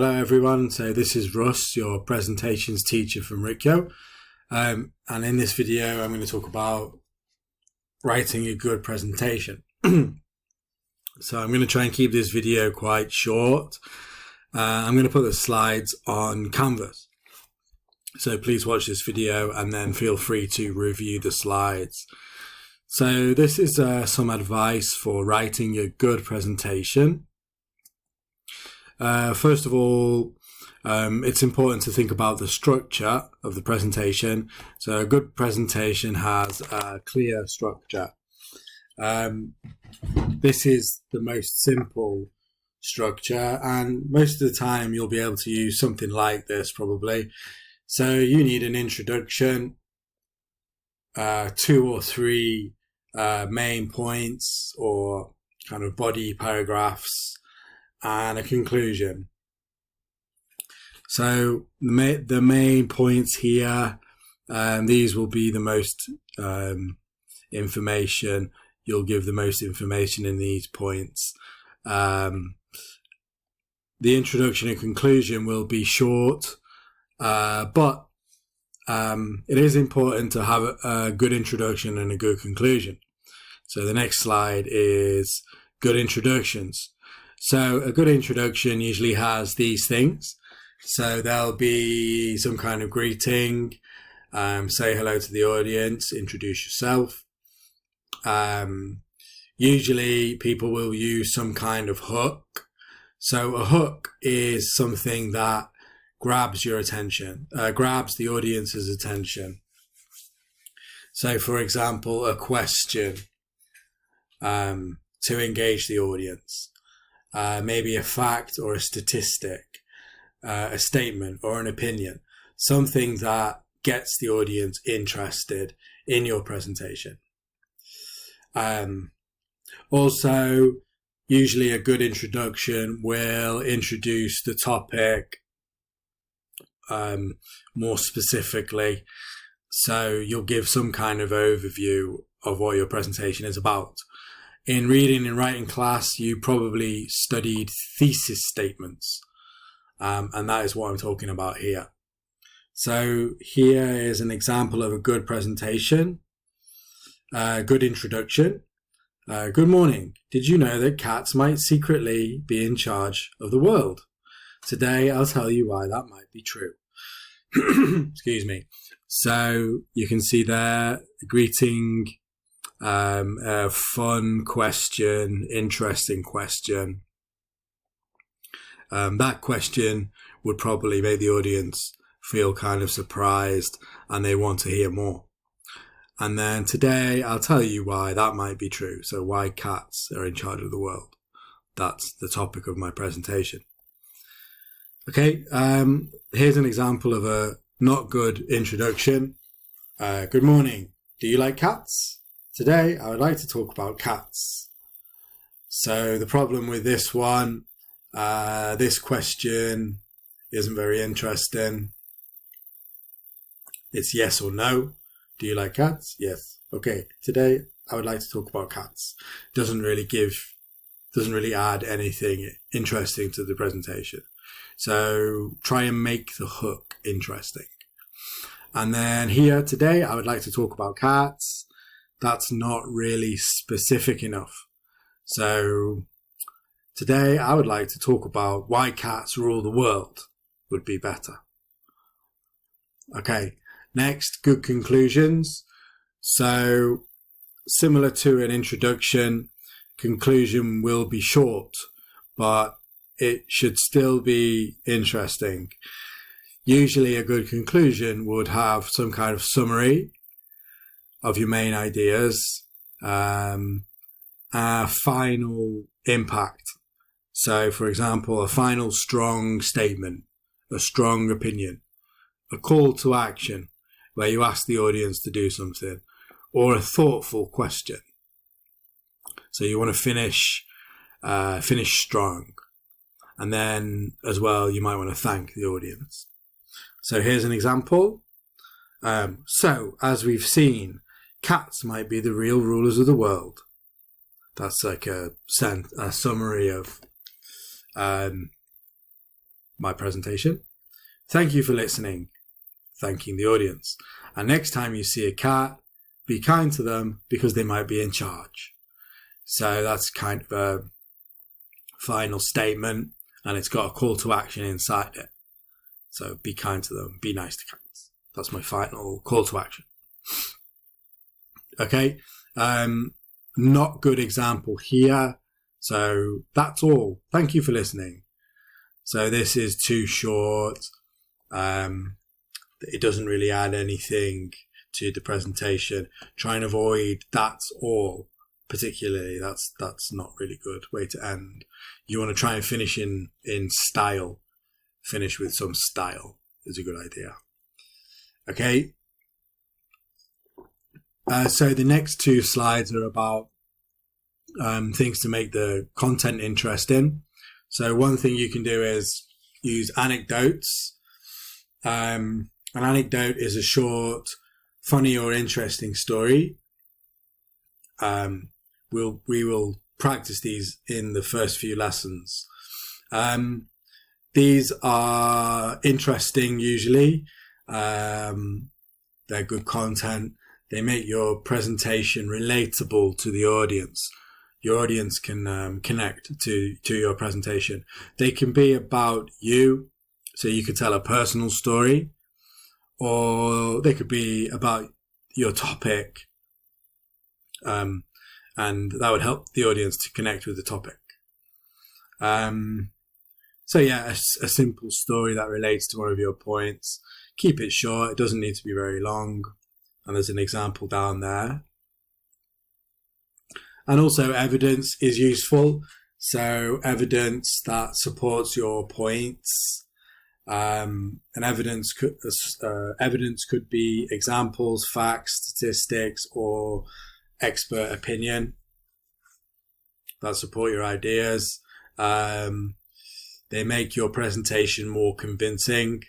Hello everyone, so this is Russ, your presentations teacher from Rikkyo, and in this video I'm going to talk about writing a good presentation. So I'm going to try and keep this video quite short. I'm going to put the slides on Canvas, so please watch this video and then feel free to review the slides. So this is some advice for writing a good presentation. First of all, it's important to think about the structure of the presentation. So a good presentation has a clear structure. This is the most simple structure, and most of the time you'll be able to use something like this probably. So you need an introduction, 2 or 3 main points or kind of body paragraphs, and a conclusion. So the main points here, these will be the most information. You'll give the most information in these points. The introduction and conclusion will be short, but it is important to have a good introduction and a good conclusion. So the next slide is good introductions. So a good introduction usually has these things. So there'll be some kind of greeting, say hello to the audience, introduce yourself. Usually people will use some kind of hook. So a hook is something that grabs your attention, grabs the audience's attention. So for example, a question to engage the audience. Maybe a fact or a statistic, a statement or an opinion, something that gets the audience interested in your presentation. Also, usually a good introduction will introduce the topic more specifically. So you'll give some kind of overview of what your presentation is about. In reading and writing class, you probably studied thesis statements, and that is what I'm talking about here. So here is an example of a good presentation, good introduction. Good morning. Did you know that cats might secretly be in charge of the world? Today, I'll tell you why that might be true. Excuse me. So you can see there, a greeting, a fun question, interesting question. That question would probably make the audience feel kind of surprised and they want to hear more. And then today I'll tell you why that might be true. So why cats are in charge of the world. That's the topic of my presentation. Okay, here's an example of a not good introduction. Good morning. Do you like cats? Today, I would like to talk about cats. So the problem with this one, this question isn't very interesting. It's yes or no. Do you like cats? Yes. Okay. Today, I would like to talk about cats. Doesn't really add anything interesting to the presentation. So try and make the hook interesting. And then here today, I would like to talk about cats. That's not really specific enough. So today I would like to talk about why cats rule the world would be better. Okay, next, good conclusions. So similar to an introduction, conclusion will be short, but it should still be interesting. Usually a good conclusion would have some kind of summary of your main ideas, a final impact. So, for example, a final strong statement, a strong opinion, a call to action where you ask the audience to do something, or a thoughtful question. So you want to finish strong. And then as well, you might want to thank the audience. So here's an example. So as we've seen, cats might be the real rulers of the world. That's like a summary of my presentation. Thank you for listening, thanking the audience. And next time you see a cat, be kind to them because they might be in charge. So that's kind of a final statement, and it's got a call to action inside it. So be kind to them, be nice to cats. That's my final call to action. Okay, not good example here. So that's all. Thank you for listening. So this is too short. It doesn't really add anything to the presentation. Try and avoid that's all, particularly. That's not really good way to end. You want to try and finish in style. Finish with some style is a good idea. Okay. So the next two slides are about things to make the content interesting. So one thing you can do is use anecdotes. An anecdote is a short, funny or interesting story. We will practice these in the first few lessons. These are interesting usually. They're good content. They make your presentation relatable to the audience. Your audience can connect to your presentation. They can be about you, so you could tell a personal story, or they could be about your topic, and that would help the audience to connect with the topic. So yeah, a simple story that relates to one of your points. Keep it short. It doesn't need to be very long. And there's an example down there. And also evidence is useful. So evidence that supports your points. And evidence could be examples, facts, statistics, or expert opinion that support your ideas. They make your presentation more convincing,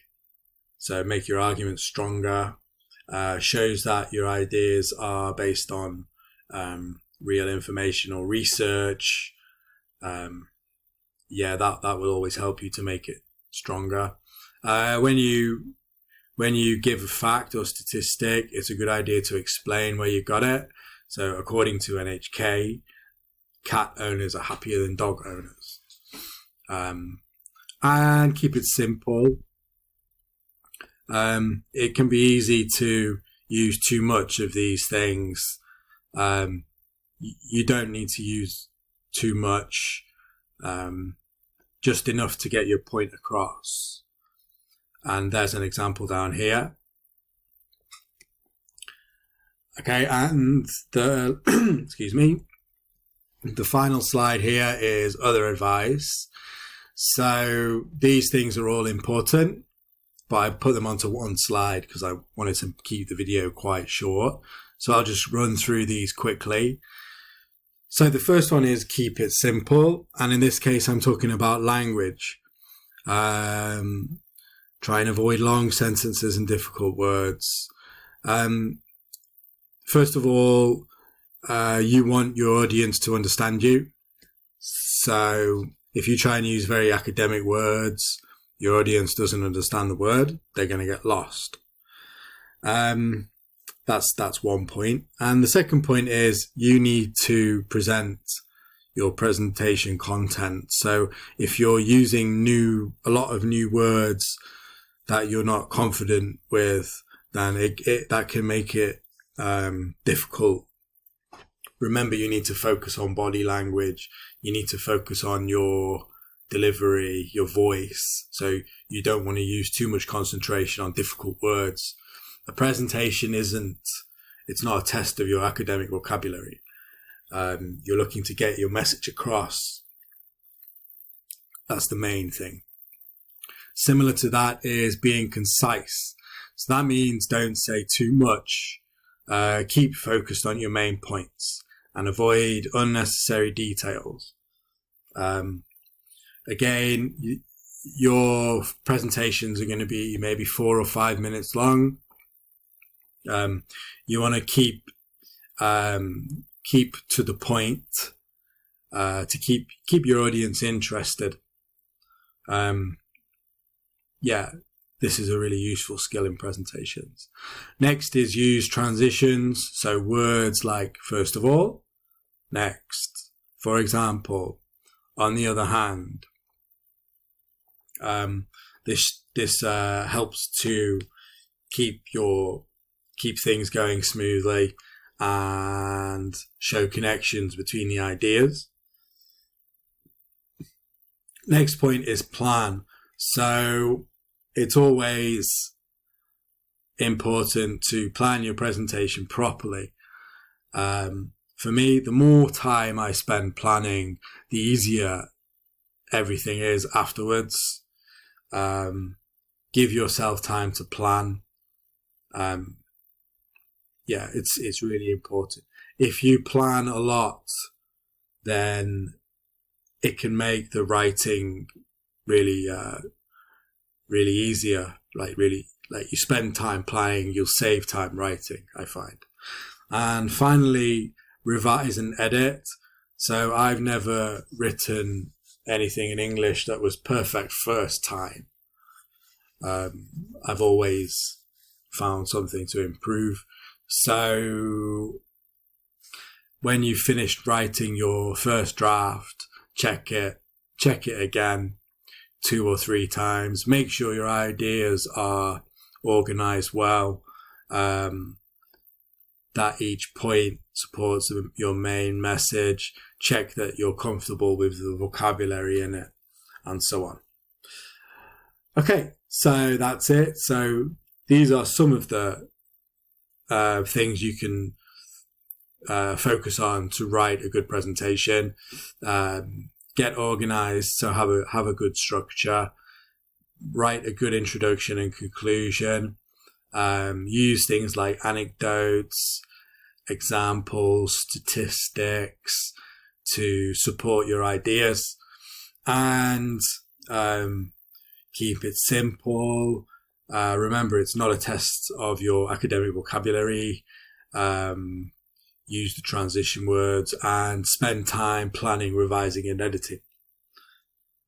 so make your argument stronger. Shows that your ideas are based on real information or research. That will always help you to make it stronger. When you give a fact or statistic, it's a good idea to explain where you got it. So according to NHK, cat owners are happier than dog owners. And keep it simple. It can be easy to use too much of these things. You don't need to use too much, just enough to get your point across. And there's an example down here. Okay, and the excuse me, the final slide here is other advice. So these things are all important, but I put them onto one slide because I wanted to keep the video quite short. So I'll just run through these quickly. So the first one is keep it simple. And in this case, I'm talking about language. Try and avoid long sentences and difficult words. First of all, you want your audience to understand you. So if you try and use very academic words, your audience doesn't understand the word, they're going to get lost. That's one point. And the second point is you need to present your presentation content. So if you're using a lot of new words that you're not confident with, then that can make it difficult. Remember, you need to focus on body language. You need to focus on your delivery, your voice. So you don't want to use too much concentration on difficult words. A presentation it's not a test of your academic vocabulary. You're looking to get your message across. That's the main thing. Similar to that is being concise. So that means don't say too much. Keep focused on your main points and avoid unnecessary details. Again, your presentations are going to be maybe 4 or 5 minutes long. You want to keep to the point, to keep your audience interested. yeah, this is a really useful skill in presentations. Next is use transitions. So words like first of all, next. For example, on the other hand, this helps to keep things going smoothly and show connections between the ideas. Next point is plan. So it's always important to plan your presentation properly. For me, the more time I spend planning, the easier everything is afterwards. Give yourself time to plan. It's really important. If you plan a lot, then it can make the writing really easier. Like you spend time planning, you'll save time writing, I find. And finally, revise and edit. So I've never written anything in English that was perfect first time. I've always found something to improve. So when you've finished writing your first draft, check it again 2 or 3 times. Make sure your ideas are organized well, that each point supports your main message. Check that you're comfortable with the vocabulary in it, and so on. Okay, so that's it. So these are some of the things you can focus on to write a good presentation. Get organized, so have a good structure. Write a good introduction and conclusion. Use things like anecdotes, examples, statistics to support your ideas, and keep it simple. Remember, it's not a test of your academic vocabulary. Use the transition words and spend time planning, revising, and editing.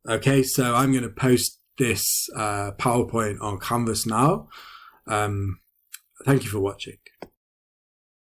Okay, so I'm going to post this PowerPoint on Canvas now. Thank you for watching.